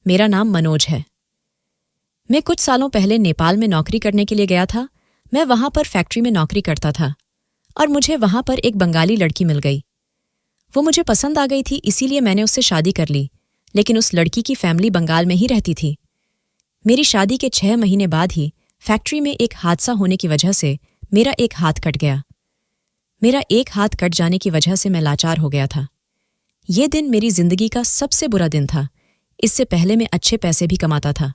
मेरा नाम मनोज है। मैं कुछ सालों पहले नेपाल में नौकरी करने के लिए गया था। मैं वहां पर फैक्ट्री में नौकरी करता था और मुझे वहां पर एक बंगाली लड़की मिल गई। वो मुझे पसंद आ गई थी, इसीलिए मैंने उससे शादी कर ली, लेकिन उस लड़की की फैमिली बंगाल में ही रहती थी। मेरी शादी के 6 महीने बाद ही फैक्ट्री में एक हादसा होने की वजह से मेरा एक हाथ कट गया। मेरा एक हाथ कट जाने की वजह से मैं लाचार हो गया था। ये दिन मेरी जिंदगी का सबसे बुरा दिन था। इससे पहले मैं अच्छे पैसे भी कमाता था।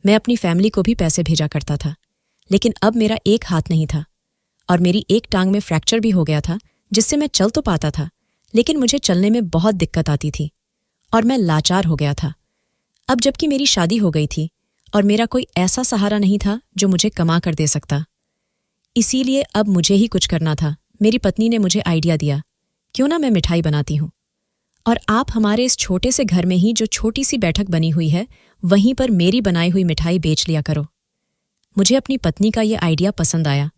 मैं अपनी फैमिली को भी पैसे भेजा करता था, लेकिन अब मेरा एक हाथ नहीं था और मेरी एक टांग में फ्रैक्चर भी हो गया था, जिससे मैं चल तो पाता था, लेकिन मुझे चलने में बहुत दिक्कत आती थी और मैं लाचार हो गया था। अब जबकि मेरी शादी हो गई थी और मेरा कोई ऐसा सहारा नहीं था जो मुझे कमा कर दे सकता, इसीलिए अब मुझे ही कुछ करना था। मेरी पत्नी ने मुझे आइडिया दिया, क्यों ना मैं मिठाई बनाती हूँ और आप हमारे इस छोटे से घर में ही जो छोटी सी बैठक बनी हुई है, वहीं पर मेरी बनाई हुई मिठाई बेच लिया करो। मुझे अपनी पत्नी का ये आइडिया पसंद आया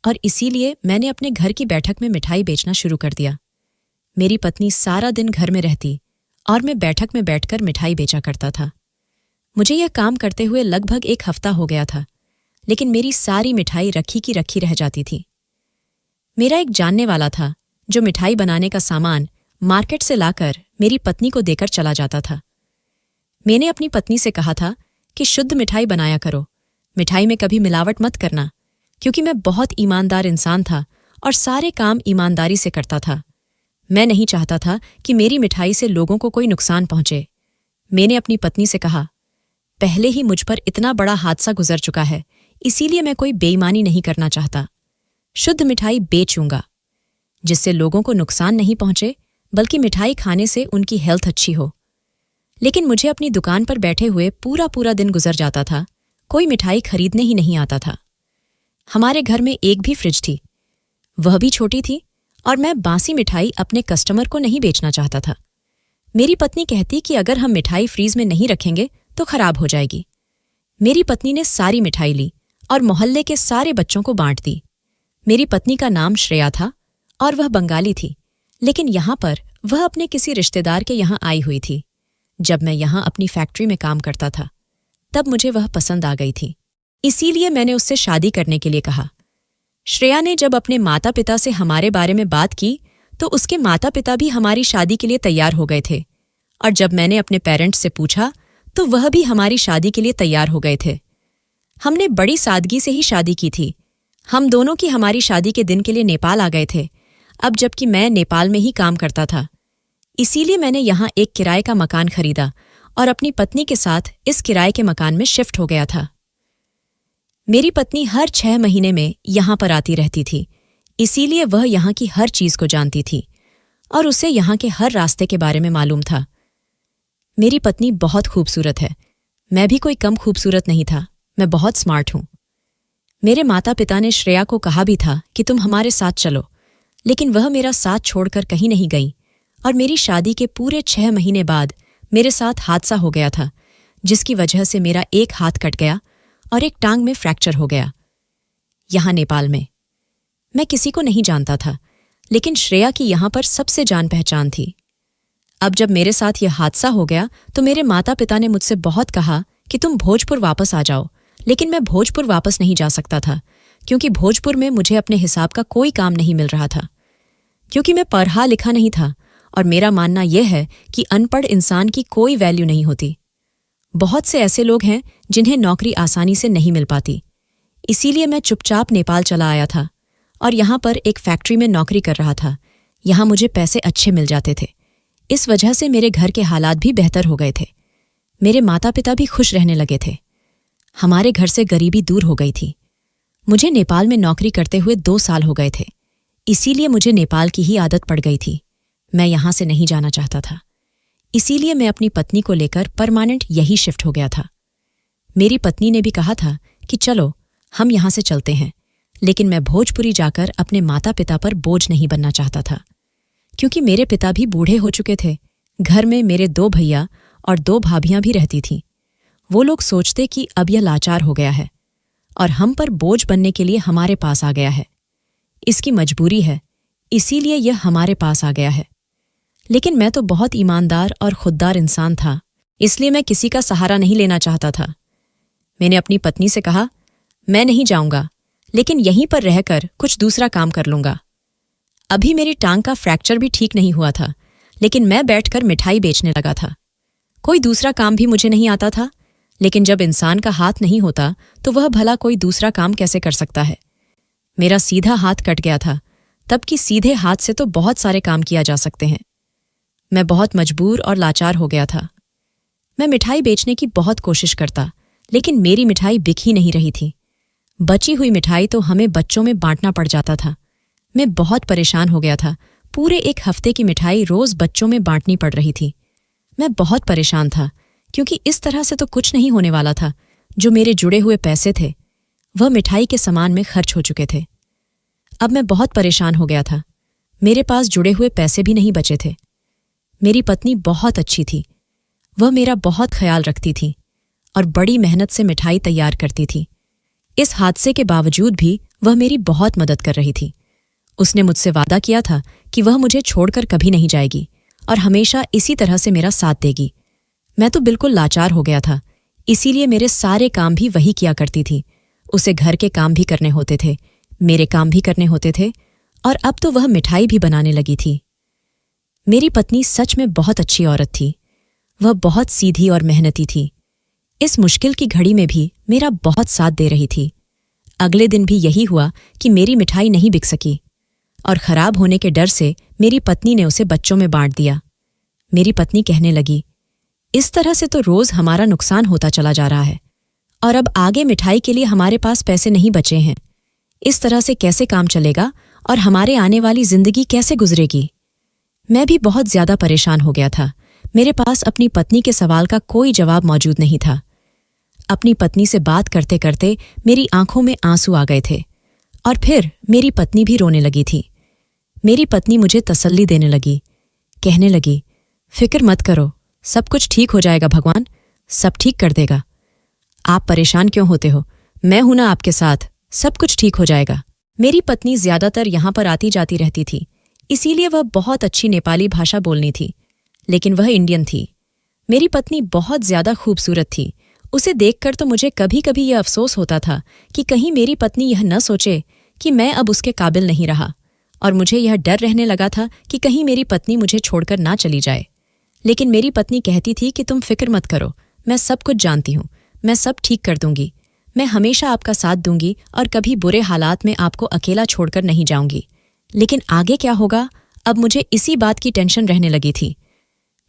और इसीलिए मैंने अपने घर की बैठक में मिठाई बेचना शुरू कर दिया। मेरी पत्नी सारा दिन घर में रहती और मैं बैठक में बैठकर मिठाई बेचा करता था। मुझे यह काम करते हुए लगभग 1 हफ्ता हो गया था, लेकिन मेरी सारी मिठाई रखी की रखी रह जाती थी। मेरा एक जानने वाला था जो मिठाई बनाने का सामान मार्केट से लाकर मेरी पत्नी को देकर चला जाता था। मैंने अपनी पत्नी से कहा था कि शुद्ध मिठाई बनाया करो, मिठाई में कभी मिलावट मत करना, क्योंकि मैं बहुत ईमानदार इंसान था और सारे काम ईमानदारी से करता था। मैं नहीं चाहता था कि मेरी मिठाई से लोगों को कोई नुकसान पहुंचे। मैंने अपनी पत्नी से कहा, पहले ही मुझ पर इतना बड़ा हादसा गुजर चुका है, इसीलिए मैं कोई बेईमानी नहीं करना चाहता। शुद्ध मिठाई बेचूंगा, जिससे लोगों को नुकसान नहीं पहुंचे, बल्कि मिठाई खाने से उनकी हेल्थ अच्छी हो। लेकिन मुझे अपनी दुकान पर बैठे हुए पूरा पूरा दिन गुजर जाता था, कोई मिठाई खरीदने ही नहीं आता था। हमारे घर में एक भी फ्रिज थी, वह भी छोटी थी, और मैं बासी मिठाई अपने कस्टमर को नहीं बेचना चाहता था। मेरी पत्नी कहती कि अगर हम मिठाई फ्रीज में नहीं रखेंगे तो खराब हो जाएगी। मेरी पत्नी ने सारी मिठाई ली और मोहल्ले के सारे बच्चों को बांट दी। मेरी पत्नी का नाम श्रेया था और वह बंगाली थी, लेकिन यहाँ पर वह अपने किसी रिश्तेदार के यहाँ आई हुई थी। जब मैं यहाँ अपनी फैक्ट्री में काम करता था, तब मुझे वह पसंद आ गई थी, इसीलिए मैंने उससे शादी करने के लिए कहा। श्रेया ने जब अपने माता पिता से हमारे बारे में बात की, तो उसके माता पिता भी हमारी शादी के लिए तैयार हो गए थे, और जब मैंने अपने पेरेंट्स से पूछा, तो वह भी हमारी शादी के लिए तैयार हो गए थे। हमने बड़ी सादगी से ही शादी की थी। हम दोनों की हमारी शादी के दिन के लिए नेपाल आ गए थे, अब जबकि मैं नेपाल में ही काम करता था। इसीलिए मैंने यहाँ एक किराए का मकान खरीदा और अपनी पत्नी के साथ इस किराए के मकान में शिफ्ट हो गया था। मेरी पत्नी हर 6 महीने में यहाँ पर आती रहती थी, इसीलिए वह यहाँ की हर चीज को जानती थी और उसे यहाँ के हर रास्ते के बारे में मालूम था। मेरी पत्नी बहुत खूबसूरत है, मैं भी कोई कम खूबसूरत नहीं था, मैं बहुत स्मार्ट हूँ। मेरे माता पिता ने श्रेया को कहा भी था कि तुम हमारे साथ चलो, लेकिन वह मेरा साथ छोड़कर कहीं नहीं गई और मेरी शादी के पूरे 6 महीने बाद मेरे साथ हादसा हो गया था, जिसकी वजह से मेरा एक हाथ कट गया और एक टांग में फ्रैक्चर हो गया। यहाँ नेपाल में मैं किसी को नहीं जानता था, लेकिन श्रेया की यहाँ पर सबसे जान पहचान थी। अब जब मेरे साथ यह हादसा हो गया तो मेरे माता पिता ने मुझसे बहुत कहा कि तुम भोजपुर वापस आ जाओ, लेकिन मैं भोजपुर वापस नहीं जा सकता था, क्योंकि भोजपुर में मुझे अपने हिसाब का कोई काम नहीं मिल रहा था, क्योंकि मैं पढ़ा लिखा नहीं था और मेरा मानना यह है कि अनपढ़ इंसान की कोई वैल्यू नहीं होती। बहुत से ऐसे लोग हैं जिन्हें नौकरी आसानी से नहीं मिल पाती। इसीलिए मैं चुपचाप नेपाल चला आया था और यहाँ पर एक फैक्ट्री में नौकरी कर रहा था। यहाँ मुझे पैसे अच्छे मिल जाते थे, इस वजह से मेरे घर के हालात भी बेहतर हो गए थे। मेरे माता पिता भी खुश रहने लगे थे। हमारे घर से गरीबी दूर हो गई थी। मुझे नेपाल में नौकरी करते हुए 2 साल हो गए थे, इसीलिए मुझे नेपाल की ही आदत पड़ गई थी। मैं यहाँ से नहीं जाना चाहता था, इसीलिए मैं अपनी पत्नी को लेकर परमानेंट यही शिफ्ट हो गया था। मेरी पत्नी ने भी कहा था कि चलो हम यहाँ से चलते हैं, लेकिन मैं भोजपुरी जाकर अपने माता पिता पर बोझ नहीं बनना चाहता था, क्योंकि मेरे पिता भी बूढ़े हो चुके थे। घर में मेरे 2 भैया और 2 भाभियां भी रहती थीं। वो लोग सोचते कि अब यह लाचार हो गया है और हम पर बोझ बनने के लिए हमारे पास आ गया है। इसकी मजबूरी है, इसीलिए यह हमारे पास आ गया है। लेकिन मैं तो बहुत ईमानदार और खुददार इंसान था। इसलिए मैं किसी का सहारा नहीं लेना चाहता था। मैंने अपनी पत्नी से कहा, मैं नहीं जाऊंगा, लेकिन यहीं पर रहकर कुछ दूसरा काम कर लूंगा। अभी मेरी टांग का फ्रैक्चर भी ठीक नहीं हुआ था, लेकिन मैं बैठकर मिठाई बेचने लगा था। कोई दूसरा काम भी मुझे नहीं आता था, लेकिन जब इंसान का हाथ नहीं होता तो वह भला कोई दूसरा काम कैसे कर सकता है। मेरा सीधा हाथ कट गया था, तब कि सीधे हाथ से तो बहुत सारे काम किया जा सकते हैं। मैं बहुत मजबूर और लाचार हो गया था। मैं मिठाई बेचने की बहुत कोशिश करता, लेकिन मेरी मिठाई बिक ही नहीं रही थी। बची हुई मिठाई तो हमें बच्चों में बांटना पड़ जाता था। मैं बहुत परेशान हो गया था। पूरे एक हफ्ते की मिठाई रोज बच्चों में बांटनी पड़ रही थी। मैं बहुत परेशान था, क्योंकि इस तरह से तो कुछ नहीं होने वाला था। जो मेरे जुड़े हुए पैसे थे वह मिठाई के सामान में खर्च हो चुके थे। अब मैं बहुत परेशान हो गया था। मेरे पास जुड़े हुए पैसे भी नहीं बचे थे। मेरी पत्नी बहुत अच्छी थी। वह मेरा बहुत ख्याल रखती थी और बड़ी मेहनत से मिठाई तैयार करती थी। इस हादसे के बावजूद भी वह मेरी बहुत मदद कर रही थी। उसने मुझसे वादा किया था कि वह मुझे छोड़कर कभी नहीं जाएगी और हमेशा इसी तरह से मेरा साथ देगी। मैं तो बिल्कुल लाचार हो गया था, इसीलिए मेरे सारे काम भी वही किया करती थी। उसे घर के काम भी करने होते थे, मेरे काम भी करने होते थे, और अब तो वह मिठाई भी बनाने लगी थी। मेरी पत्नी सच में बहुत अच्छी औरत थी। वह बहुत सीधी और मेहनती थी। इस मुश्किल की घड़ी में भी मेरा बहुत साथ दे रही थी। अगले दिन भी यही हुआ कि मेरी मिठाई नहीं बिक सकी और खराब होने के डर से मेरी पत्नी ने उसे बच्चों में बांट दिया। मेरी पत्नी कहने लगी, इस तरह से तो रोज हमारा नुकसान होता चला जा रहा है और अब आगे मिठाई के लिए हमारे पास पैसे नहीं बचे हैं। इस तरह से कैसे काम चलेगा और हमारे आने वाली जिंदगी कैसे गुजरेगी। मैं भी बहुत ज्यादा परेशान हो गया था। मेरे पास अपनी पत्नी के सवाल का कोई जवाब मौजूद नहीं था। अपनी पत्नी से बात करते करते मेरी आंखों में आंसू आ गए थे और फिर मेरी पत्नी भी रोने लगी थी। मेरी पत्नी मुझे तसल्ली देने लगी, कहने लगी, फिक्र मत करो, सब कुछ ठीक हो जाएगा, भगवान सब ठीक कर देगा। आप परेशान क्यों होते हो, मैं हूं ना आपके साथ, सब कुछ ठीक हो जाएगा। मेरी पत्नी ज्यादातर यहां पर आती जाती रहती थी, इसीलिए वह बहुत अच्छी नेपाली भाषा बोलनी थी, लेकिन वह इंडियन थी। मेरी पत्नी बहुत ज्यादा खूबसूरत थी। उसे देखकर तो मुझे कभी कभी यह अफसोस होता था कि कहीं मेरी पत्नी यह न सोचे कि मैं अब उसके काबिल नहीं रहा, और मुझे यह डर रहने लगा था कि कहीं मेरी पत्नी मुझे छोड़कर ना चली जाए। लेकिन मेरी पत्नी कहती थी कि तुम फिक्र मत करो, मैं सब कुछ जानती हूँ, मैं सब ठीक कर दूंगी, मैं हमेशा आपका साथ दूंगी और कभी बुरे हालात में आपको अकेला छोड़कर नहीं जाऊंगी। लेकिन आगे क्या होगा, अब मुझे इसी बात की टेंशन रहने लगी थी।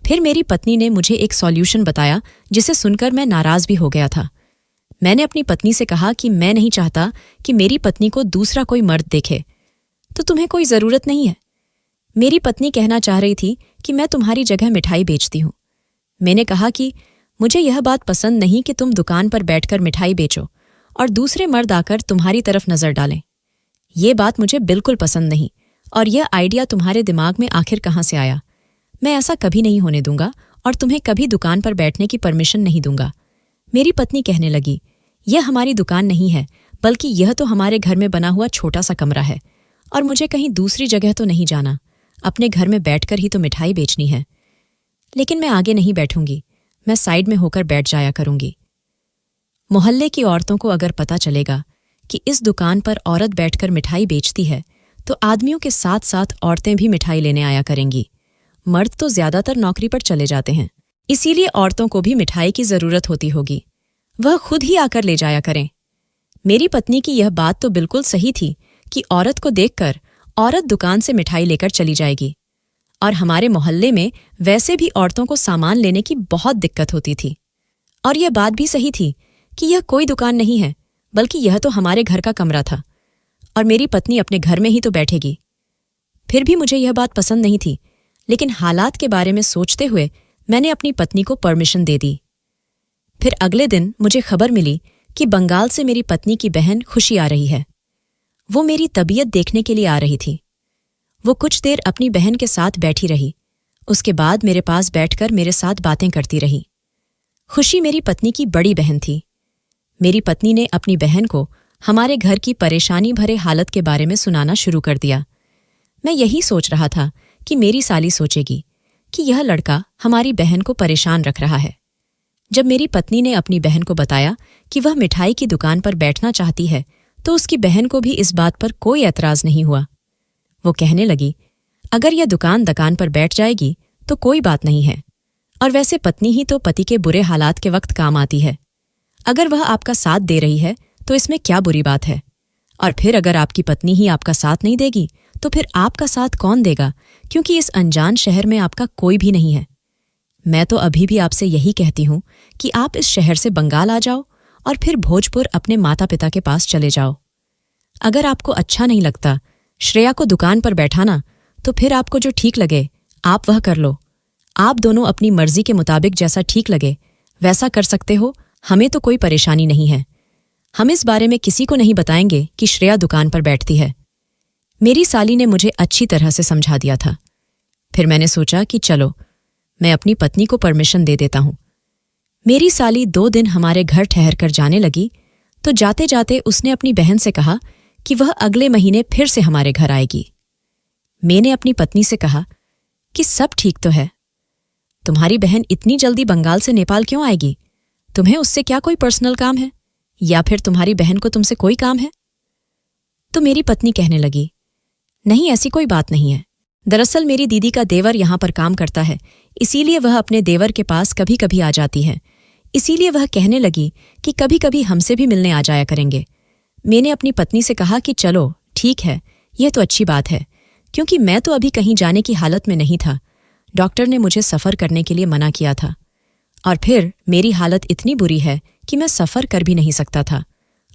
फिर मेरी पत्नी ने मुझे एक सॉल्यूशन बताया, जिसे सुनकर मैं नाराज भी हो गया था। मैंने अपनी पत्नी से कहा कि मैं नहीं चाहता कि मेरी पत्नी को दूसरा कोई मर्द देखे, तो तुम्हें कोई जरूरत नहीं है। मेरी पत्नी कहना चाह रही थी कि मैं तुम्हारी जगह मिठाई बेचती हूँ। मैंने कहा कि मुझे यह बात पसंद नहीं कि तुम दुकान पर बैठकर मिठाई बेचो और दूसरे मर्द आकर तुम्हारी तरफ नजर डालें। ये बात मुझे बिल्कुल पसंद नहीं, और यह आइडिया तुम्हारे दिमाग में आखिर कहाँ से आया। मैं ऐसा कभी नहीं होने दूंगा और तुम्हें कभी दुकान पर बैठने की परमिशन नहीं दूंगा। मेरी पत्नी कहने लगी, यह हमारी दुकान नहीं है, बल्कि यह तो हमारे घर में बना हुआ छोटा सा कमरा है, और मुझे कहीं दूसरी जगह तो नहीं जाना, अपने घर में बैठकर ही तो मिठाई बेचनी है। लेकिन मैं आगे नहीं बैठूंगी, मैं साइड में होकर बैठ जाया करूंगी। मोहल्ले की औरतों को अगर पता चलेगा कि इस दुकान पर औरत बैठकर मिठाई बेचती है, तो आदमियों के साथ साथ औरतें भी मिठाई लेने आया करेंगी। मर्द तो ज्यादातर नौकरी पर चले जाते हैं, इसीलिए औरतों को भी मिठाई की जरूरत होती होगी, वह खुद ही आकर ले जाया करें। मेरी पत्नी की यह बात तो बिल्कुल सही थी कि औरत को देखकर औरत दुकान से मिठाई लेकर चली जाएगी, और हमारे मोहल्ले में वैसे भी औरतों को सामान लेने की बहुत दिक्कत होती थी। और यह बात भी सही थी कि यह कोई दुकान नहीं है, बल्कि यह तो हमारे घर का कमरा था, और मेरी पत्नी अपने घर में ही तो बैठेगी। फिर भी मुझे यह बात पसंद नहीं थी, लेकिन हालात के बारे में सोचते हुए मैंने अपनी पत्नी को परमिशन दे दी। फिर अगले दिन मुझे खबर मिली कि बंगाल से मेरी पत्नी की बहन खुशी आ रही है। वो मेरी तबीयत देखने के लिए आ रही थी। वो कुछ देर अपनी बहन के साथ बैठी रही, उसके बाद मेरे पास बैठकर मेरे साथ बातें करती रही। खुशी मेरी पत्नी की बड़ी बहन थी। मेरी पत्नी ने अपनी बहन को हमारे घर की परेशानी भरे हालत के बारे में सुनाना शुरू कर दिया। मैं यही सोच रहा था कि मेरी साली सोचेगी कि यह लड़का हमारी बहन को परेशान रख रहा है, जब मेरी पत्नी ने अपनी बहन को बताया कि वह मिठाई की दुकान पर बैठना चाहती है, तो उसकी बहन को भी इस बात पर कोई ऐतराज नहीं हुआ। वो कहने लगी, अगर यह दुकान पर बैठ जाएगी तो कोई बात नहीं है, और वैसे पत्नी ही तो पति के बुरे हालात के वक्त काम आती है। अगर वह आपका साथ दे रही है तो इसमें क्या बुरी बात है? और फिर अगर आपकी पत्नी ही आपका साथ नहीं देगी तो फिर आपका साथ कौन देगा, क्योंकि इस अनजान शहर में आपका कोई भी नहीं है। मैं तो अभी भी आपसे यही कहती हूं कि आप इस शहर से बंगाल आ जाओ और फिर भोजपुर अपने माता पिता के पास चले जाओ। अगर आपको अच्छा नहीं लगता श्रेया को दुकान पर बैठाना, तो फिर आपको जो ठीक लगे आप वह कर लो। आप दोनों अपनी मर्जी के मुताबिक जैसा ठीक लगे वैसा कर सकते हो, हमें तो कोई परेशानी नहीं है। हम इस बारे में किसी को नहीं बताएंगे कि श्रेया दुकान पर बैठती है। मेरी साली ने मुझे अच्छी तरह से समझा दिया था। फिर मैंने सोचा कि चलो मैं अपनी पत्नी को परमिशन दे देता हूं। मेरी साली 2 दिन हमारे घर ठहर कर जाने लगी, तो जाते जाते उसने अपनी बहन से कहा कि वह अगले महीने फिर से हमारे घर आएगी। मैंने अपनी पत्नी से कहा कि सब ठीक तो है, तुम्हारी बहन इतनी जल्दी बंगाल से नेपाल क्यों आएगी? तुम्हें उससे क्या कोई पर्सनल काम है, या फिर तुम्हारी बहन को तुमसे कोई काम है? तो मेरी पत्नी कहने लगी, नहीं ऐसी कोई बात नहीं है। दरअसल मेरी दीदी का देवर यहां पर काम करता है, इसीलिए वह अपने देवर के पास कभी कभी आ जाती है। इसीलिए वह कहने लगी कि कभी कभी हमसे भी मिलने आ जाया करेंगे। मैंने अपनी पत्नी से कहा कि चलो ठीक है, यह तो अच्छी बात है, क्योंकि मैं तो अभी कहीं जाने की हालत में नहीं था। डॉक्टर ने मुझे सफ़र करने के लिए मना किया था, और फिर मेरी हालत इतनी बुरी है कि मैं सफ़र कर भी नहीं सकता था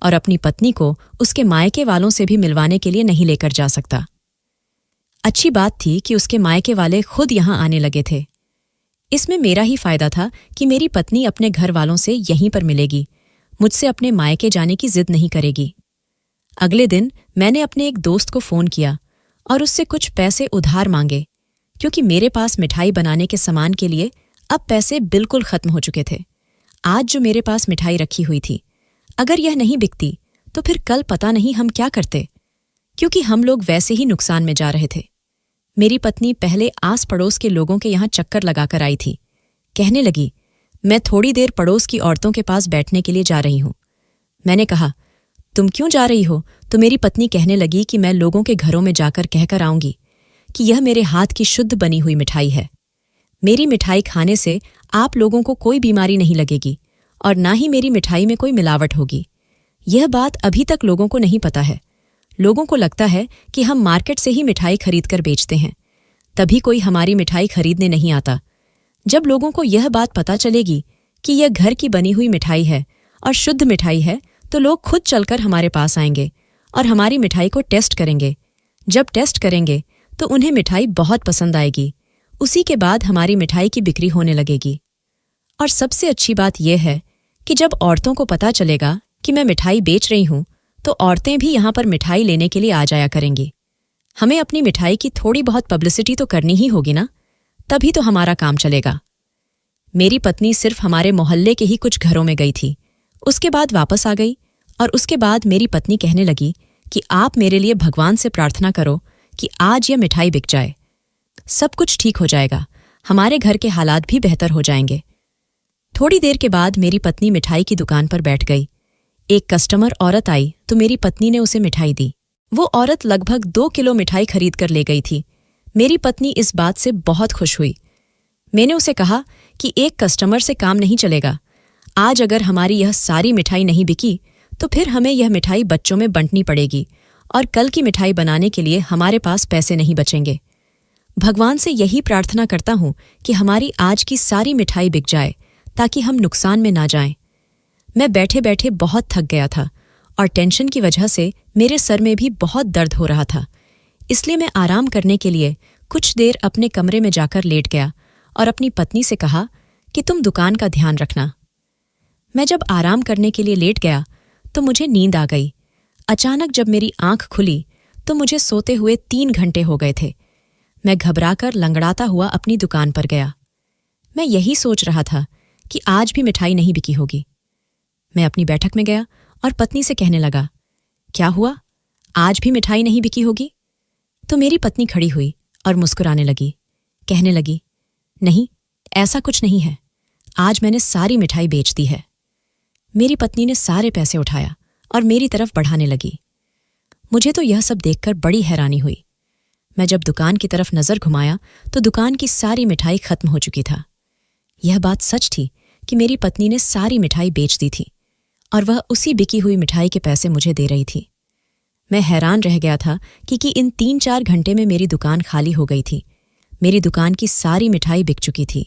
और अपनी पत्नी को उसके मायके वालों से भी मिलवाने के लिए नहीं लेकर जा सकता। अच्छी बात थी कि उसके मायके वाले खुद यहां आने लगे थे। इसमें मेरा ही फायदा था कि मेरी पत्नी अपने घर वालों से यहीं पर मिलेगी, मुझसे अपने मायके जाने की जिद नहीं करेगी। अगले दिन मैंने अपने एक दोस्त को फ़ोन किया और उससे कुछ पैसे उधार मांगे, क्योंकि मेरे पास मिठाई बनाने के सामान के लिए अब पैसे बिल्कुल खत्म हो चुके थे। आज जो मेरे पास मिठाई रखी हुई थी, अगर यह नहीं बिकती तो फिर कल पता नहीं हम क्या करते, क्योंकि हम लोग वैसे ही नुकसान में जा रहे थे। मेरी पत्नी पहले आस पड़ोस के लोगों के यहाँ चक्कर लगाकर आई थी। कहने लगी, मैं थोड़ी देर पड़ोस की औरतों के पास बैठने के लिए जा रही हूँ। मैंने कहा, तुम क्यों जा रही हो? तो मेरी पत्नी कहने लगी कि मैं लोगों के घरों में जाकर कहकर आऊंगी कि यह मेरे हाथ की शुद्ध बनी हुई मिठाई है। मेरी मिठाई खाने से आप लोगों को कोई बीमारी नहीं लगेगी और ना ही मेरी मिठाई में कोई मिलावट होगी। यह बात अभी तक लोगों को नहीं पता है। लोगों को लगता है कि हम मार्केट से ही मिठाई खरीद कर बेचते हैं, तभी कोई हमारी मिठाई खरीदने नहीं आता। जब लोगों को यह बात पता चलेगी कि यह घर की बनी हुई मिठाई है और शुद्ध मिठाई है, तो लोग खुद चलकर हमारे पास आएंगे और हमारी मिठाई को टेस्ट करेंगे। जब टेस्ट करेंगे तो उन्हें मिठाई बहुत पसंद आएगी। उसी के बाद हमारी मिठाई की बिक्री होने लगेगी। और सबसे अच्छी बात यह है कि जब औरतों को पता चलेगा कि मैं मिठाई बेच रही हूं, तो औरतें भी यहां पर मिठाई लेने के लिए आ जाया करेंगी। हमें अपनी मिठाई की थोड़ी बहुत पब्लिसिटी तो करनी ही होगी ना, तभी तो हमारा काम चलेगा। मेरी पत्नी सिर्फ हमारे मोहल्ले के ही कुछ घरों में गई थी, उसके बाद वापस आ गई। और उसके बाद मेरी पत्नी कहने लगी कि आप मेरे लिए भगवान से प्रार्थना करो कि आज यह मिठाई बिक जाए। सब कुछ ठीक हो जाएगा, हमारे घर के हालात भी बेहतर हो जाएंगे। थोड़ी देर के बाद मेरी पत्नी मिठाई की दुकान पर बैठ गई। एक कस्टमर औरत आई तो मेरी पत्नी ने उसे मिठाई दी। वो औरत लगभग 2 किलो मिठाई खरीद कर ले गई थी। मेरी पत्नी इस बात से बहुत खुश हुई। मैंने उसे कहा कि एक कस्टमर से काम नहीं चलेगा। आज अगर हमारी यह सारी मिठाई नहीं बिकी तो फिर हमें यह मिठाई बच्चों में बंटनी पड़ेगी और कल की मिठाई बनाने के लिए हमारे पास पैसे नहीं बचेंगे। भगवान से यही प्रार्थना करता हूं कि हमारी आज की सारी मिठाई बिक जाए, ताकि हम नुकसान में ना जाएं। मैं बैठे बैठे बहुत थक गया था और टेंशन की वजह से मेरे सर में भी बहुत दर्द हो रहा था। इसलिए मैं आराम करने के लिए कुछ देर अपने कमरे में जाकर लेट गया और अपनी पत्नी से कहा कि तुम दुकान का ध्यान रखना। मैं जब आराम करने के लिए लेट गया तो मुझे नींद आ गई। अचानक जब मेरी आंख खुली तो मुझे सोते हुए 3 घंटे हो गए थे। मैं घबराकर लंगड़ाता हुआ अपनी दुकान पर गया। मैं यही सोच रहा था कि आज भी मिठाई नहीं बिकी होगी। मैं अपनी बैठक में गया और पत्नी से कहने लगा, क्या हुआ, आज भी मिठाई नहीं बिकी होगी? तो मेरी पत्नी खड़ी हुई और मुस्कुराने लगी। कहने लगी, नहीं, ऐसा कुछ नहीं है, आज मैंने सारी मिठाई बेच दी है। मेरी पत्नी ने सारे पैसे उठाया और मेरी तरफ बढ़ाने लगी। मुझे तो यह सब देखकर बड़ी हैरानी हुई। मैं जब दुकान की तरफ नजर घुमाया तो दुकान की सारी मिठाई खत्म हो चुकी था। यह बात सच थी कि मेरी पत्नी ने सारी मिठाई बेच दी थी और वह उसी बिकी हुई मिठाई के पैसे मुझे दे रही थी। मैं हैरान रह गया था कि इन 3-4 घंटे में मेरी दुकान खाली हो गई थी। मेरी दुकान की सारी मिठाई बिक चुकी थी।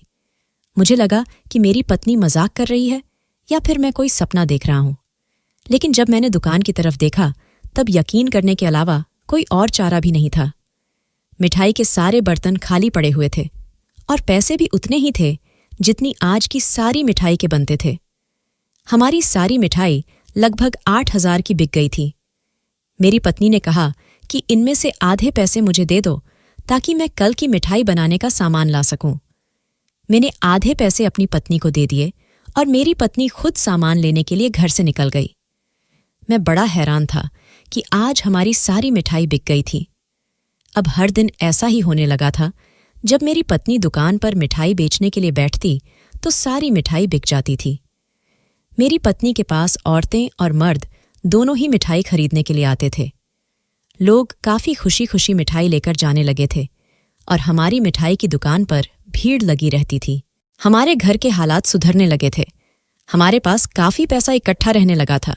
मुझे लगा कि मेरी पत्नी मजाक कर रही है या फिर मैं कोई सपना देख रहा हूं। लेकिन जब मैंने दुकान की तरफ देखा तब यकीन करने के अलावा कोई और चारा भी नहीं था। मिठाई के सारे बर्तन खाली पड़े हुए थे और पैसे भी उतने ही थे जितनी आज की सारी मिठाई के बनते थे। हमारी सारी मिठाई लगभग 8,000 की बिक गई थी। मेरी पत्नी ने कहा कि इनमें से आधे पैसे मुझे दे दो ताकि मैं कल की मिठाई बनाने का सामान ला सकूं। मैंने आधे पैसे अपनी पत्नी को दे दिए और मेरी पत्नी खुद सामान लेने के लिए घर से निकल गई। मैं बड़ा हैरान था कि आज हमारी सारी मिठाई बिक गई थी। अब हर दिन ऐसा ही होने लगा था। जब मेरी पत्नी दुकान पर मिठाई बेचने के लिए बैठती तो सारी मिठाई बिक जाती थी। मेरी पत्नी के पास औरतें और मर्द दोनों ही मिठाई खरीदने के लिए आते थे। लोग काफी खुशी खुशी मिठाई लेकर जाने लगे थे और हमारी मिठाई की दुकान पर भीड़ लगी रहती थी। हमारे घर के हालात सुधरने लगे थे। हमारे पास काफी पैसा इकट्ठा रहने लगा था।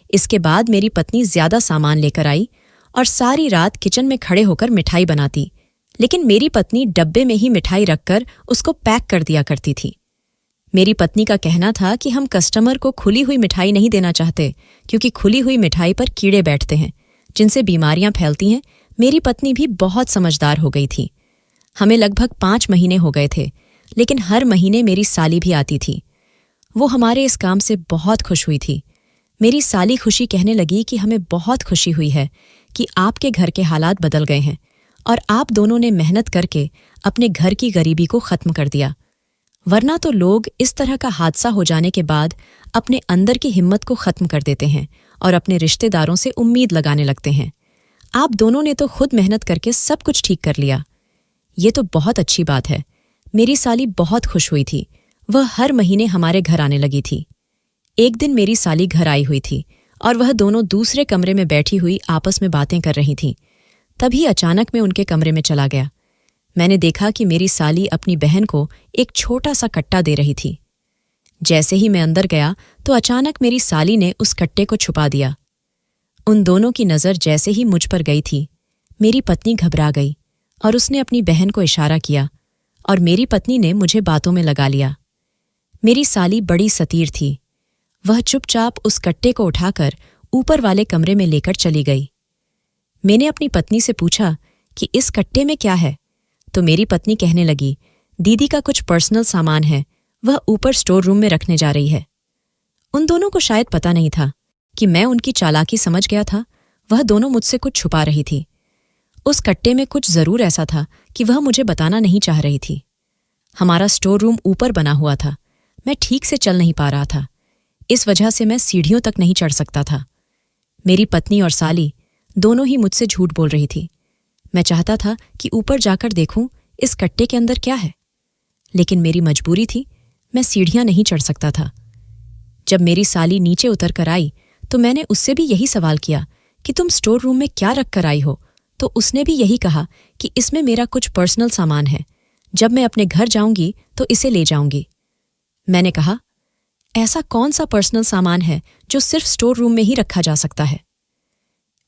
इसके बाद मेरी पत्नी ज्यादा सामान लेकर आई और सारी रात किचन में खड़े होकर मिठाई बनाती, लेकिन मेरी पत्नी डब्बे में ही मिठाई रखकर उसको पैक कर दिया करती थी। मेरी पत्नी का कहना था कि हम कस्टमर को खुली हुई मिठाई नहीं देना चाहते क्योंकि खुली हुई मिठाई पर कीड़े बैठते हैं जिनसे बीमारियां फैलती हैं। मेरी पत्नी भी बहुत समझदार हो गई थी। हमें लगभग 5 महीने हो गए थे, लेकिन हर महीने मेरी साली भी आती थी। वो हमारे इस काम से बहुत खुश हुई थी। मेरी साली खुशी कहने लगी कि हमें बहुत खुशी हुई है कि आपके घर के हालात बदल गए हैं और आप दोनों ने मेहनत करके अपने घर की गरीबी को खत्म कर दिया, वरना तो लोग इस तरह का हादसा हो जाने के बाद अपने अंदर की हिम्मत को खत्म कर देते हैं और अपने रिश्तेदारों से उम्मीद लगाने लगते हैं। आप दोनों ने तो खुद मेहनत करके सब कुछ ठीक कर लिया। ये तो बहुत अच्छी बात है। मेरी साली बहुत खुश हुई थी। वह हर महीने हमारे घर आने लगी थी। एक दिन मेरी साली घर आई हुई थी और वह दोनों दूसरे कमरे में बैठी हुई आपस में बातें कर रही थीं। तभी अचानक मैं उनके कमरे में चला गया। मैंने देखा कि मेरी साली अपनी बहन को एक छोटा सा कट्टा दे रही थी। जैसे ही मैं अंदर गया तो अचानक मेरी साली ने उस कट्टे को छुपा दिया। उन दोनों की नज़र जैसे ही मुझ पर गई थी, मेरी पत्नी घबरा गई और उसने अपनी बहन को इशारा किया और मेरी पत्नी ने मुझे बातों में लगा लिया। मेरी साली बड़ी सतीर थी। वह चुपचाप उस कट्टे को उठाकर ऊपर वाले कमरे में लेकर चली गई। मैंने अपनी पत्नी से पूछा कि इस कट्टे में क्या है, तो मेरी पत्नी कहने लगी, दीदी का कुछ पर्सनल सामान है, वह ऊपर स्टोर रूम में रखने जा रही है। उन दोनों को शायद पता नहीं था कि मैं उनकी चालाकी समझ गया था। वह दोनों मुझसे कुछ छुपा रही थी। उस कट्टे में कुछ जरूर ऐसा था कि वह मुझे बताना नहीं चाह रही थी। हमारा स्टोर रूम ऊपर बना हुआ था। मैं ठीक से चल नहीं पा रहा था। इस वजह से मैं सीढ़ियों तक नहीं चढ़ सकता था। मेरी पत्नी और साली दोनों ही मुझसे झूठ बोल रही थी। मैं चाहता था कि ऊपर जाकर देखूं इस कट्टे के अंदर क्या है, लेकिन मेरी मजबूरी थी। मैं सीढ़ियां नहीं चढ़ सकता था। जब मेरी साली नीचे उतर कर आई तो मैंने उससे भी यही सवाल किया कि तुम स्टोर रूम में क्या रख कर आई हो, तो उसने भी यही कहा कि इसमें मेरा कुछ पर्सनल सामान है, जब मैं अपने घर जाऊंगी तो इसे ले जाऊंगी। मैंने कहा, ऐसा कौन सा पर्सनल सामान है जो सिर्फ स्टोर रूम में ही रखा जा सकता है?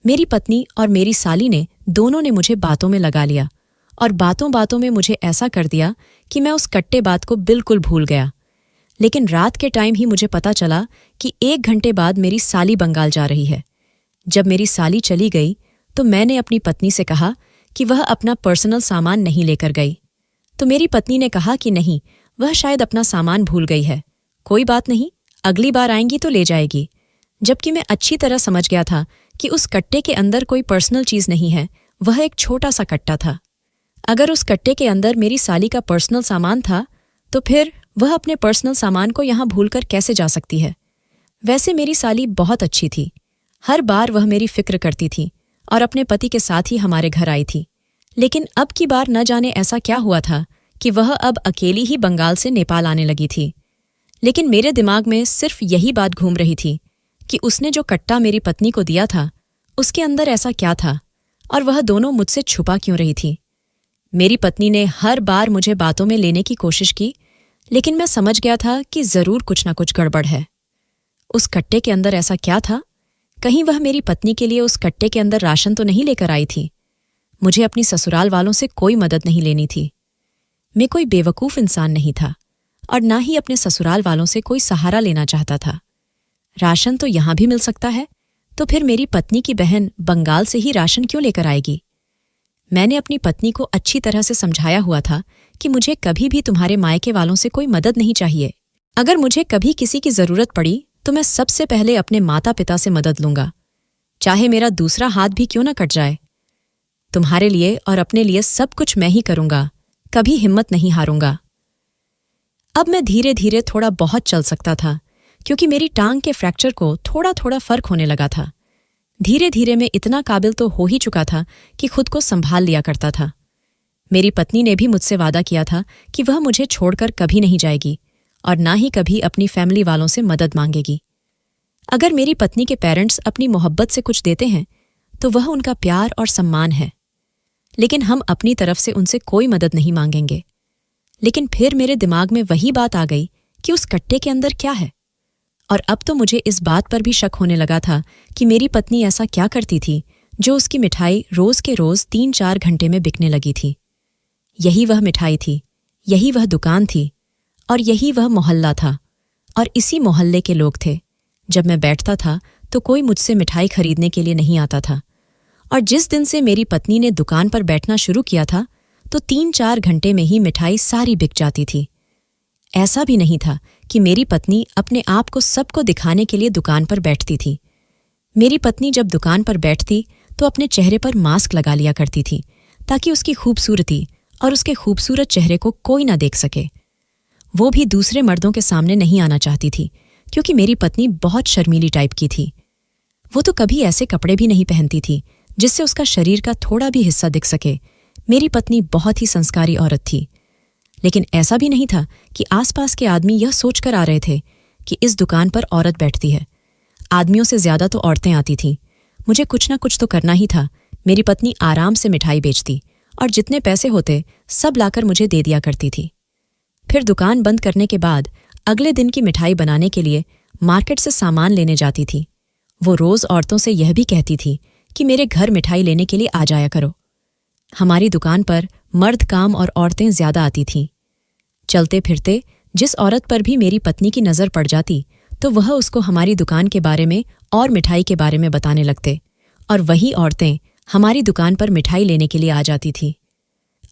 मेरी पत्नी और मेरी साली ने दोनों ने मुझे बातों में लगा लिया और बातों बातों में मुझे ऐसा कर दिया कि मैं उस कट्टे बात को बिल्कुल भूल गया। लेकिन रात के टाइम ही मुझे पता चला कि 1 घंटे बाद मेरी साली बंगाल जा रही है। जब मेरी साली चली गई तो मैंने अपनी पत्नी से कहा कि वह अपना पर्सनल सामान नहीं लेकर गई, तो मेरी पत्नी ने कहा कि नहीं, वह शायद अपना सामान भूल गई है, कोई बात नहीं, अगली बार आएंगी तो ले जाएगी। जबकि मैं अच्छी तरह समझ गया था कि उस कट्टे के अंदर कोई पर्सनल चीज नहीं है, वह एक छोटा सा कट्टा था। अगर उस कट्टे के अंदर मेरी साली का पर्सनल सामान था तो फिर वह अपने पर्सनल सामान को यहाँ भूलकर कैसे जा सकती है? वैसे मेरी साली बहुत अच्छी थी। हर बार वह मेरी फिक्र करती थी और अपने पति के साथ ही हमारे घर आई थी। लेकिन अब की बार न जाने ऐसा क्या हुआ था कि वह अब अकेली ही बंगाल से नेपाल आने लगी थी। लेकिन मेरे दिमाग में सिर्फ यही बात घूम रही थी कि उसने जो कट्टा मेरी पत्नी को दिया था उसके अंदर ऐसा क्या था और वह दोनों मुझसे छुपा क्यों रही थी। मेरी पत्नी ने हर बार मुझे बातों में लेने की कोशिश की, लेकिन मैं समझ गया था कि जरूर कुछ ना कुछ गड़बड़ है। उस कट्टे के अंदर ऐसा क्या था? कहीं वह मेरी पत्नी के लिए उस कट्टे के अंदर राशन तो नहीं लेकर आई थी। मुझे अपनी ससुराल वालों से कोई मदद नहीं लेनी थी। मैं कोई बेवकूफ इंसान नहीं था और ना ही अपने ससुराल वालों से कोई सहारा लेना चाहता था। राशन तो यहां भी मिल सकता है, तो फिर मेरी पत्नी की बहन बंगाल से ही राशन क्यों लेकर आएगी? मैंने अपनी पत्नी को अच्छी तरह से समझाया हुआ था कि मुझे कभी भी तुम्हारे मायके वालों से कोई मदद नहीं चाहिए। अगर मुझे कभी किसी की जरूरत पड़ी तो मैं सबसे पहले अपने माता पिता से मदद लूंगा, चाहे मेरा दूसरा हाथ भी क्यों न कट जाए। तुम्हारे लिए और अपने लिए सब कुछ मैं ही करूंगा, कभी हिम्मत नहीं हारूंगा। अब मैं धीरे धीरे थोड़ा बहुत चल सकता था, क्योंकि मेरी टांग के फ्रैक्चर को थोड़ा थोड़ा फर्क होने लगा था। धीरे धीरे मैं इतना काबिल तो हो ही चुका था कि खुद को संभाल लिया करता था। मेरी पत्नी ने भी मुझसे वादा किया था कि वह मुझे छोड़कर कभी नहीं जाएगी और ना ही कभी अपनी फैमिली वालों से मदद मांगेगी। अगर मेरी पत्नी के पेरेंट्स अपनी मोहब्बत से कुछ देते हैं तो वह उनका प्यार और सम्मान है, लेकिन हम अपनी तरफ से उनसे कोई मदद नहीं मांगेंगे। लेकिन फिर मेरे दिमाग में वही बात आ गई कि उस कट्टे के अंदर क्या है, और अब तो मुझे इस बात पर भी शक होने लगा था कि मेरी पत्नी ऐसा क्या करती थी जो उसकी मिठाई रोज के रोज 3-4 घंटे में बिकने लगी थी। यही वह मिठाई थी, यही वह दुकान थी और यही वह मोहल्ला था, और इसी मोहल्ले के लोग थे। जब मैं बैठता था तो कोई मुझसे मिठाई खरीदने के लिए नहीं आता था, और जिस दिन से मेरी पत्नी ने दुकान पर बैठना शुरू किया था तो 3-4 घंटे में ही मिठाई सारी बिक जाती थी। ऐसा भी नहीं था कि मेरी पत्नी अपने आप को सबको दिखाने के लिए दुकान पर बैठती थी। मेरी पत्नी जब दुकान पर बैठती तो अपने चेहरे पर मास्क लगा लिया करती थी, ताकि उसकी खूबसूरती और उसके खूबसूरत चेहरे को कोई ना देख सके। वो भी दूसरे मर्दों के सामने नहीं आना चाहती थी, क्योंकि मेरी पत्नी बहुत शर्मीली टाइप की थी। वो तो कभी ऐसे कपड़े भी नहीं पहनती थी जिससे उसका शरीर का थोड़ा भी हिस्सा दिख सके। मेरी पत्नी बहुत ही संस्कारी औरत थी। लेकिन ऐसा भी नहीं था कि आसपास के आदमी यह सोचकर आ रहे थे कि इस दुकान पर औरत बैठती है। आदमियों से ज्यादा तो औरतें आती थीं। मुझे कुछ ना कुछ तो करना ही था। मेरी पत्नी आराम से मिठाई बेचती और जितने पैसे होते सब लाकर मुझे दे दिया करती थी। फिर दुकान बंद करने के बाद अगले दिन की मिठाई बनाने के लिए मार्केट से सामान लेने जाती थी। वो रोज औरतों से यह भी कहती थी कि मेरे घर मिठाई लेने के लिए आ जाया करो। हमारी दुकान पर मर्द काम और औरतें ज्यादा आती थीं। चलते फिरते जिस औरत पर भी मेरी पत्नी की नजर पड़ जाती तो वह उसको हमारी दुकान के बारे में और मिठाई के बारे में बताने लगते, और वही औरतें हमारी दुकान पर मिठाई लेने के लिए आ जाती थी।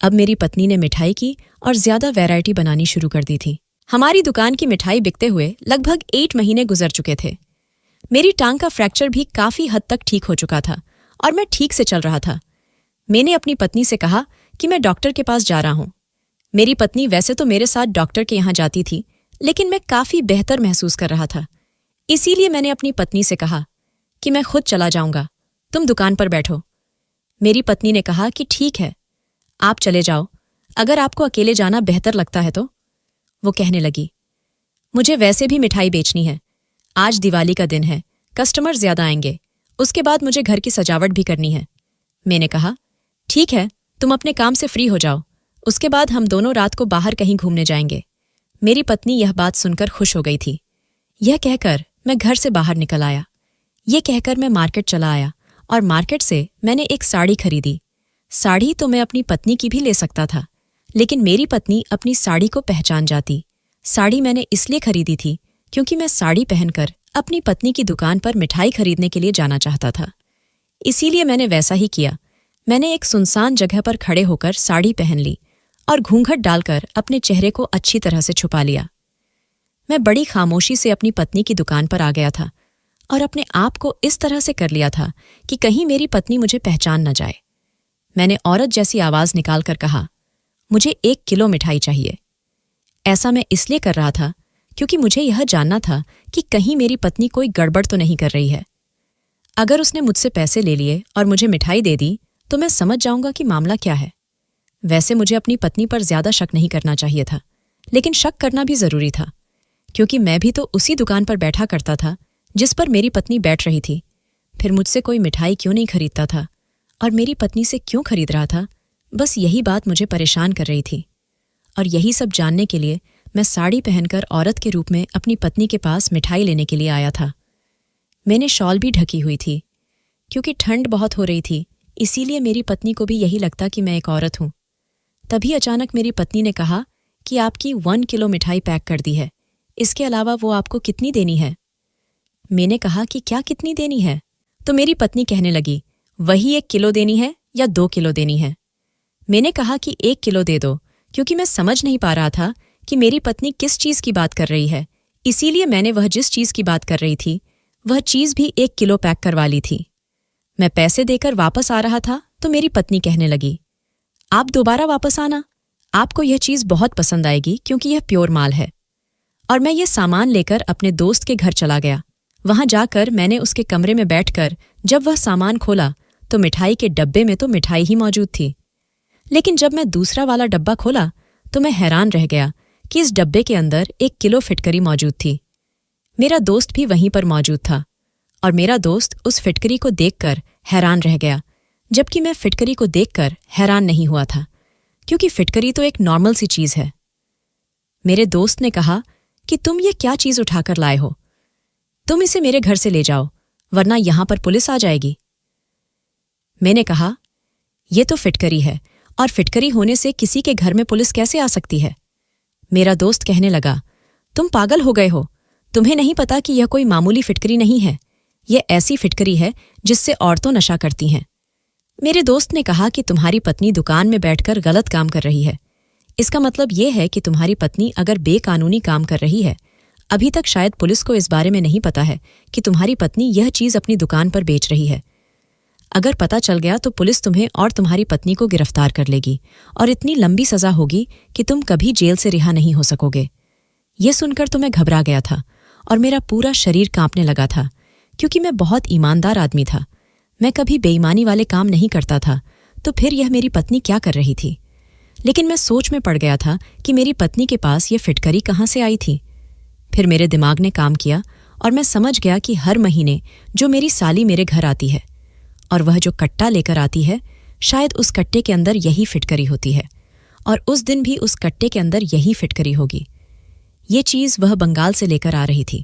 अब मेरी पत्नी ने मिठाई की और ज्यादा वैरायटी बनानी शुरू कर दी थी। हमारी दुकान की मिठाई बिकते हुए लगभग 8 महीने गुजर चुके थे। मेरी टांग का फ्रैक्चर भी काफी हद तक ठीक हो चुका था और मैं ठीक से चल रहा था। मैंने अपनी पत्नी से कहा कि मैं डॉक्टर के पास जा रहा हूं। मेरी पत्नी वैसे तो मेरे साथ डॉक्टर के यहां जाती थी, लेकिन मैं काफी बेहतर महसूस कर रहा था। इसीलिए मैंने अपनी पत्नी से कहा कि मैं खुद चला जाऊंगा, तुम दुकान पर बैठो। मेरी पत्नी ने कहा कि ठीक है, आप चले जाओ, अगर आपको अकेले जाना बेहतर लगता है तो। वो कहने लगी, मुझे वैसे भी मिठाई बेचनी है, आज दिवाली का दिन है, कस्टमर ज्यादा आएंगे, उसके बाद मुझे घर की सजावट भी करनी है। मैंने कहा, ठीक है, तुम अपने काम से फ्री हो जाओ, उसके बाद हम दोनों रात को बाहर कहीं घूमने जाएंगे। मेरी पत्नी यह बात सुनकर खुश हो गई थी। यह कहकर मैं घर से बाहर निकल आया। यह कहकर मैं मार्केट चला आया और मार्केट से मैंने एक साड़ी खरीदी। साड़ी तो मैं अपनी पत्नी की भी ले सकता था, लेकिन मेरी पत्नी अपनी साड़ी को पहचान जाती। साड़ी मैंने इसलिए खरीदी थी क्योंकि मैं साड़ी पहनकर अपनी पत्नी की दुकान पर मिठाई खरीदने के लिए जाना चाहता था। इसीलिए मैंने वैसा ही किया। मैंने एक सुनसान जगह पर खड़े होकर साड़ी पहन ली और घूंघट डालकर अपने चेहरे को अच्छी तरह से छुपा लिया। मैं बड़ी खामोशी से अपनी पत्नी की दुकान पर आ गया था और अपने आप को इस तरह से कर लिया था कि कहीं मेरी पत्नी मुझे पहचान न जाए। मैंने औरत जैसी आवाज निकालकर कहा, मुझे 1 किलो मिठाई चाहिए। ऐसा मैं इसलिए कर रहा था क्योंकि मुझे यह जानना था कि कहीं मेरी पत्नी कोई गड़बड़ तो नहीं कर रही है। अगर उसने मुझसे पैसे ले लिए और मुझे मिठाई दे दी तो मैं समझ जाऊंगा कि मामला क्या है। वैसे मुझे अपनी पत्नी पर ज्यादा शक नहीं करना चाहिए था, लेकिन शक करना भी जरूरी था, क्योंकि मैं भी तो उसी दुकान पर बैठा करता था जिस पर मेरी पत्नी बैठ रही थी। फिर मुझसे कोई मिठाई क्यों नहीं खरीदता था और मेरी पत्नी से क्यों खरीद रहा था? बस यही बात मुझे परेशान कर रही थी। और यही सब जानने के लिए मैं साड़ी पहनकर औरत के रूप में अपनी पत्नी के पास मिठाई लेने के लिए आया था। मैंने शॉल भी ढकी हुई थी क्योंकि ठंड बहुत हो रही थी, इसीलिए मेरी पत्नी को भी यही लगता कि मैं एक औरत हूं। तभी अचानक मेरी पत्नी ने कहा कि आपकी 1 किलो मिठाई पैक कर दी है, इसके अलावा वो आपको कितनी देनी है? मैंने कहा कि क्या कितनी देनी है? तो मेरी पत्नी कहने लगी, वही 1 किलो देनी है या 2 किलो देनी है? मैंने कहा कि 1 किलो दे दो, क्योंकि मैं समझ नहीं पा रहा था कि मेरी पत्नी किस चीज़ की बात कर रही है। इसीलिए मैंने वह जिस चीज़ की बात कर रही थी वह चीज़ भी 1 किलो पैक करवा ली थी। मैं पैसे देकर वापस आ रहा था तो मेरी पत्नी कहने लगी, आप दोबारा वापस आना, आपको यह चीज़ बहुत पसंद आएगी क्योंकि यह प्योर माल है। और मैं ये सामान लेकर अपने दोस्त के घर चला गया। वहां जाकर मैंने उसके कमरे में बैठकर जब वह सामान खोला तो मिठाई के डब्बे में तो मिठाई ही मौजूद थी, लेकिन जब मैं दूसरा वाला डब्बा खोला तो मैं हैरान रह गया कि इस डब्बे के अंदर 1 किलो फिटकरी मौजूद थी। मेरा दोस्त भी वहीं पर मौजूद था और मेरा दोस्त उस फिटकरी को देखकर हैरान रह गया, जबकि मैं फिटकरी को देखकर हैरान नहीं हुआ था, क्योंकि फिटकरी तो एक नॉर्मल सी चीज़ है। मेरे दोस्त ने कहा कि तुम ये क्या चीज़ उठाकर लाए हो? तुम इसे मेरे घर से ले जाओ, वरना यहां पर पुलिस आ जाएगी। मैंने कहा, यह तो फिटकरी है और फिटकरी होने से किसी के घर में पुलिस कैसे आ सकती है? मेरा दोस्त कहने लगा, तुम पागल हो गए हो, तुम्हें नहीं पता कि यह कोई मामूली फिटकरी नहीं है, यह ऐसी फिटकरी है जिससे औरतें नशा करती हैं। मेरे दोस्त ने कहा कि तुम्हारी पत्नी दुकान में बैठकर गलत काम कर रही है। इसका मतलब यह है कि तुम्हारी पत्नी अगर बेकानूनी काम कर रही है, अभी तक शायद पुलिस को इस बारे में नहीं पता है कि तुम्हारी पत्नी यह चीज़ अपनी दुकान पर बेच रही है। अगर पता चल गया तो पुलिस तुम्हें और तुम्हारी पत्नी को गिरफ्तार कर लेगी और इतनी लंबी सज़ा होगी कि तुम कभी जेल से रिहा नहीं हो सकोगे। यह सुनकर तो मैं घबरा गया था और मेरा पूरा शरीर कांपने लगा था, क्योंकि मैं बहुत ईमानदार आदमी था। मैं कभी बेईमानी वाले काम नहीं करता था, तो फिर यह मेरी पत्नी क्या कर रही थी? लेकिन मैं सोच में पड़ गया था कि मेरी पत्नी के पास यह फिटकरी कहाँ से आई थी। फिर मेरे दिमाग ने काम किया और मैं समझ गया कि हर महीने जो मेरी साली मेरे घर आती है और वह जो कट्टा लेकर आती है, शायद उस कट्टे के अंदर यही फिटकरी होती है और उस दिन भी उस कट्टे के अंदर यही फिटकरी होगी। ये चीज़ वह बंगाल से लेकर आ रही थी।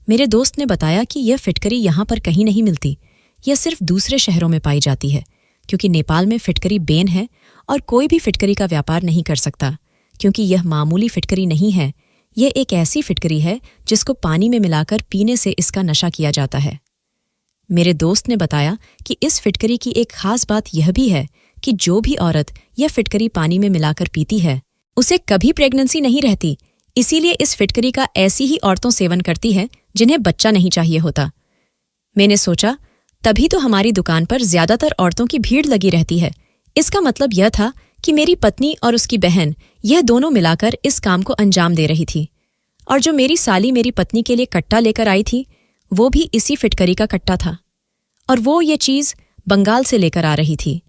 मेरे दोस्त ने बताया कि यह फिटकरी यहाँ पर कहीं नहीं मिलती, यह सिर्फ दूसरे शहरों में पाई जाती है, क्योंकि नेपाल में फिटकरी बैन है और कोई भी फिटकरी का व्यापार नहीं कर सकता, क्योंकि यह मामूली फिटकरी नहीं है। यह एक ऐसी फिटकरी है जिसको पानी में मिलाकर पीने से इसका नशा किया जाता है। मेरे दोस्त ने बताया कि इस फिटकरी की एक खास बात यह भी है कि जो भी औरत यह फिटकरी पानी में मिलाकर पीती है उसे कभी प्रेगनेंसी नहीं रहती। इसीलिए इस फिटकरी का ऐसी ही औरतों सेवन करती है जिन्हें बच्चा नहीं चाहिए होता। मैंने सोचा, तभी तो हमारी दुकान पर ज्यादातर औरतों की भीड़ लगी रहती है। इसका मतलब यह था कि मेरी पत्नी और उसकी बहन यह दोनों मिलाकर इस काम को अंजाम दे रही थी। और जो मेरी साली मेरी पत्नी के लिए कट्टा लेकर आई थी, वो भी इसी फिटकरी का कट्टा था और वो ये चीज़ बंगाल से लेकर आ रही थी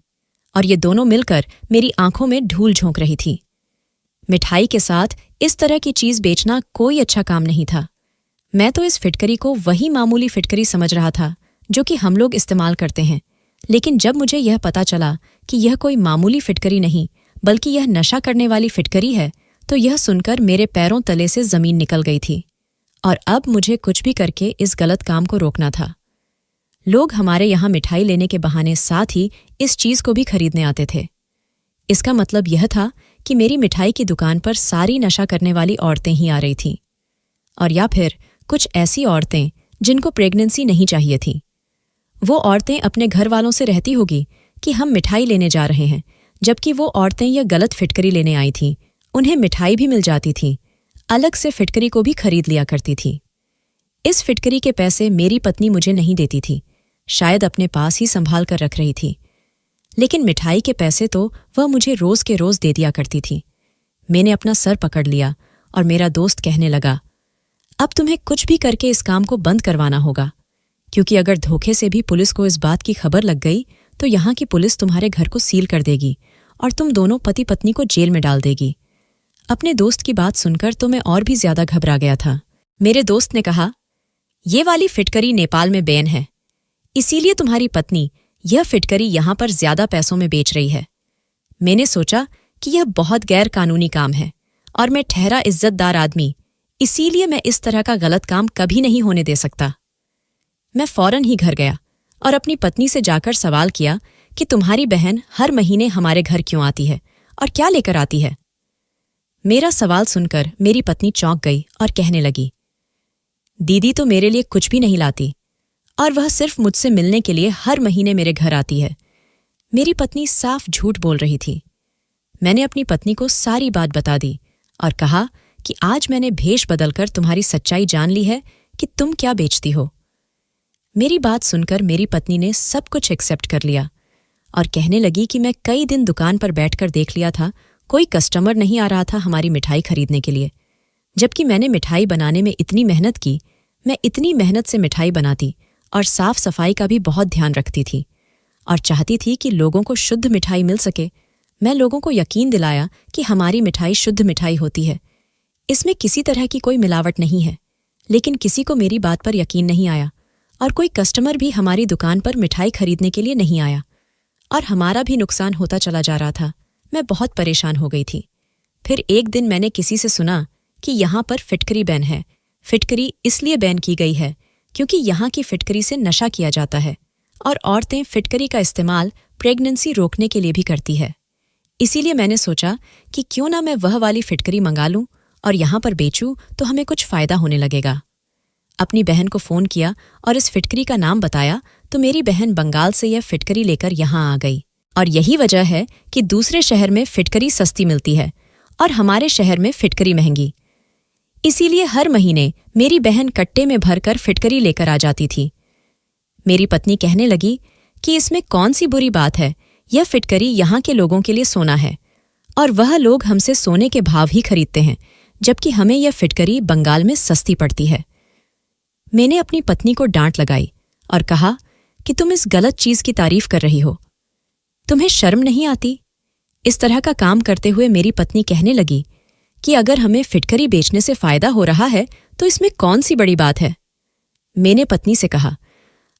और ये दोनों मिलकर मेरी आंखों में धूल झोंक रही थी। मिठाई के साथ इस तरह की चीज़ बेचना कोई अच्छा काम नहीं था। मैं तो इस फिटकरी को वही मामूली फिटकरी समझ रहा था जो कि हम लोग इस्तेमाल करते हैं, लेकिन जब मुझे यह पता चला कि यह कोई मामूली फिटकरी नहीं बल्कि यह नशा करने वाली फिटकरी है, तो यह सुनकर मेरे पैरों तले से ज़मीन निकल गई थी और अब मुझे कुछ भी करके इस गलत काम को रोकना था। लोग हमारे यहाँ मिठाई लेने के बहाने साथ ही इस चीज़ को भी खरीदने आते थे। इसका मतलब यह था कि मेरी मिठाई की दुकान पर सारी नशा करने वाली औरतें ही आ रही थीं, और या फिर कुछ ऐसी औरतें जिनको प्रेगनेंसी नहीं चाहिए थी। वो औरतें अपने घर वालों से रहती होगी कि हम मिठाई लेने जा रहे हैं, जबकि वो औरतें यह गलत फिटकरी लेने आई थीं। उन्हें मिठाई भी मिल जाती थी, अलग से फिटकरी को भी खरीद लिया करती थी। इस फिटकरी के पैसे मेरी पत्नी मुझे नहीं देती थी, शायद अपने पास ही संभाल कर रख रही थी, लेकिन मिठाई के पैसे तो वह मुझे रोज के रोज दे दिया करती थी। मैंने अपना सर पकड़ लिया और मेरा दोस्त कहने लगा, अब तुम्हें कुछ भी करके इस काम को बंद करवाना होगा, क्योंकि अगर धोखे से भी पुलिस को इस बात की खबर लग गई तो यहाँ की पुलिस तुम्हारे घर को सील कर देगी और तुम दोनों पति पत्नी को जेल में डाल देगी। अपने दोस्त की बात सुनकर तो मैं और भी ज्यादा घबरा गया था। मेरे दोस्त ने कहा, ये वाली फिटकरी नेपाल में बैन है, इसीलिए तुम्हारी पत्नी यह फिटकरी यहां पर ज्यादा पैसों में बेच रही है। मैंने सोचा कि यह बहुत गैर कानूनी काम है और मैं ठहरा इज्जतदार आदमी, इसीलिए मैं इस तरह का गलत काम कभी नहीं होने दे सकता। मैं फौरन ही घर गया और अपनी पत्नी से जाकर सवाल किया कि तुम्हारी बहन हर महीने हमारे घर क्यों आती है और क्या लेकर आती है। मेरा सवाल सुनकर मेरी पत्नी चौंक गई और कहने लगी, दीदी तो मेरे लिए कुछ भी नहीं लाती और वह सिर्फ मुझसे मिलने के लिए हर महीने मेरे घर आती है। मेरी पत्नी साफ झूठ बोल रही थी। मैंने अपनी पत्नी को सारी बात बता दी और कहा कि आज मैंने भेष बदलकर तुम्हारी सच्चाई जान ली है कि तुम क्या बेचती हो। मेरी बात सुनकर मेरी पत्नी ने सब कुछ एक्सेप्ट कर लिया और कहने लगी कि मैं कई दिन दुकान पर बैठकर देख लिया था, कोई कस्टमर नहीं आ रहा था हमारी मिठाई खरीदने के लिए, जबकि मैंने मिठाई बनाने में इतनी मेहनत की। मैं इतनी मेहनत से मिठाई बनाती और साफ सफाई का भी बहुत ध्यान रखती थी और चाहती थी कि लोगों को शुद्ध मिठाई मिल सके। मैं लोगों को यकीन दिलाया कि हमारी मिठाई शुद्ध मिठाई होती है, इसमें किसी तरह की कोई मिलावट नहीं है। लेकिन किसी को मेरी बात पर यकीन नहीं आया और कोई कस्टमर भी हमारी दुकान पर मिठाई खरीदने के लिए नहीं आया और हमारा भी नुकसान होता चला जा रहा था। मैं बहुत परेशान हो गई थी। फिर एक दिन मैंने किसी से सुना कि यहाँ पर फिटकरी बैन है। फिटकरी इसलिए बैन की गई है क्योंकि यहाँ की फिटकरी से नशा किया जाता है और औरतें फिटकरी का इस्तेमाल प्रेगनेंसी रोकने के लिए भी करती है। इसीलिए मैंने सोचा कि क्यों ना मैं वह वाली फिटकरी मंगा लूं और यहाँ पर बेचूं तो हमें कुछ फायदा होने लगेगा। अपनी बहन को फ़ोन किया और इस फिटकरी का नाम बताया तो मेरी बहन बंगाल से यह फिटकरी लेकर यहाँ आ गई। और यही वजह है कि दूसरे शहर में फिटकरी सस्ती मिलती है और हमारे शहर में फिटकरी महंगी। इसीलिए हर महीने मेरी बहन कट्टे में भरकर फिटकरी लेकर आ जाती थी। मेरी पत्नी कहने लगी कि इसमें कौन सी बुरी बात है, यह फिटकरी यहाँ के लोगों के लिए सोना है और वह लोग हमसे सोने के भाव ही खरीदते हैं, जबकि हमें यह फिटकरी बंगाल में सस्ती पड़ती है। मैंने अपनी पत्नी को डांट लगाई और कहा कि तुम इस गलत चीज की तारीफ कर रही हो, तुम्हें शर्म नहीं आती। इस तरह का काम करते हुए मेरी पत्नी कहने लगी कि अगर हमें फिटकरी बेचने से फायदा हो रहा है तो इसमें कौन सी बड़ी बात है। मैंने पत्नी से कहा,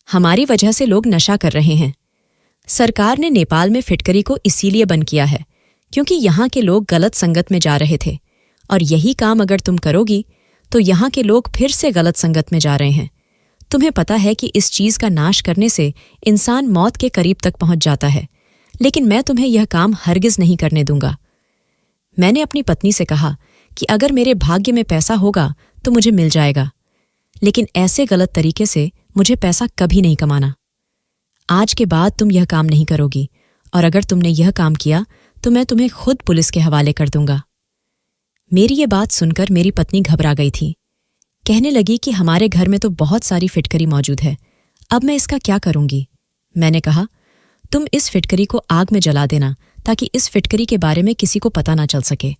हमारी वजह से लोग नशा कर रहे हैं। सरकार ने नेपाल में फिटकरी को इसीलिए बंद किया है क्योंकि यहाँ के लोग गलत संगत में जा रहे थे और यही काम अगर तुम करोगी तो यहाँ के लोग फिर से गलत संगत में जा रहे हैं। तुम्हें पता है कि इस चीज का नाश करने से इंसान मौत के करीब तक पहुंच जाता है, लेकिन मैं तुम्हें यह काम हरगिज नहीं करने दूंगा। मैंने अपनी पत्नी से कहा कि अगर मेरे भाग्य में पैसा होगा तो मुझे मिल जाएगा, लेकिन ऐसे गलत तरीके से मुझे पैसा कभी नहीं कमाना। आज के बाद तुम यह काम नहीं करोगी और अगर तुमने यह काम किया तो मैं तुम्हें खुद पुलिस के हवाले कर दूंगा। मेरी ये बात सुनकर मेरी पत्नी घबरा गई थी। कहने लगी कि हमारे घर में तो बहुत सारी फिटकरी मौजूद है, अब मैं इसका क्या करूंगी। मैंने कहा, तुम इस फिटकरी को आग में जला देना ताकि इस फिटकरी के बारे में किसी को पता ना चल सके।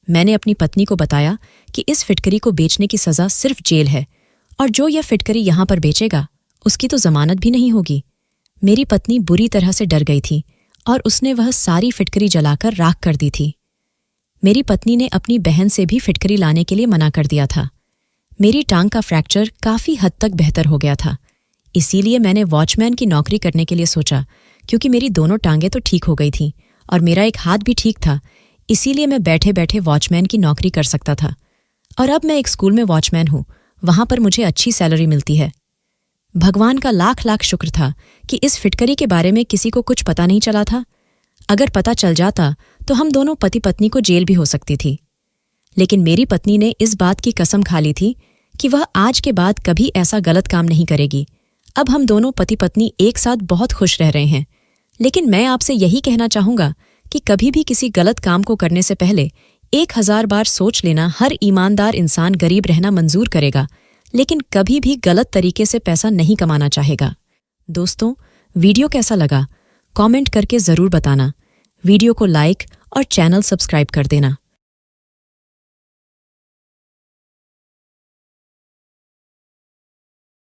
मैंने अपनी पत्नी को बताया कि इस फिटकरी को बेचने की सजा सिर्फ जेल है और जो यह फिटकरी यहाँ पर बेचेगा उसकी तो जमानत भी नहीं होगी। मेरी पत्नी बुरी तरह से डर गई थी और उसने वह सारी फिटकरी जलाकर राख कर दी थी। मेरी पत्नी ने अपनी बहन से भी फिटकरी लाने के लिए मना कर दिया था। मेरी टांग का फ्रैक्चर काफी हद तक बेहतर हो गया था, इसीलिए मैंने वॉचमैन की नौकरी करने के लिए सोचा क्योंकि मेरी दोनों टांगें तो ठीक हो गई थीं और मेरा एक हाथ भी ठीक था, इसीलिए मैं बैठे बैठे वॉचमैन की नौकरी कर सकता था। और अब मैं एक स्कूल में वॉचमैन हूँ, वहां पर मुझे अच्छी सैलरी मिलती है। भगवान का लाख लाख शुक्र था कि इस फिटकरी के बारे में किसी को कुछ पता नहीं चला था। अगर पता चल जाता तो हम दोनों पति पत्नी को जेल भी हो सकती थी। लेकिन मेरी पत्नी ने इस बात की कसम खा ली थी कि वह आज के बाद कभी ऐसा गलत काम नहीं करेगी। अब हम दोनों पति पत्नी एक साथ बहुत खुश रह रहे हैं। लेकिन मैं आपसे यही कहना चाहूंगा कि कभी भी किसी गलत काम को करने से पहले 1000 बार सोच लेना। हर ईमानदार इंसान गरीब रहना मंजूर करेगा, लेकिन कभी भी गलत तरीके से पैसा नहीं कमाना चाहेगा। दोस्तों, वीडियो कैसा लगा कमेंट करके जरूर बताना। वीडियो को लाइक और चैनल सब्सक्राइब कर देना।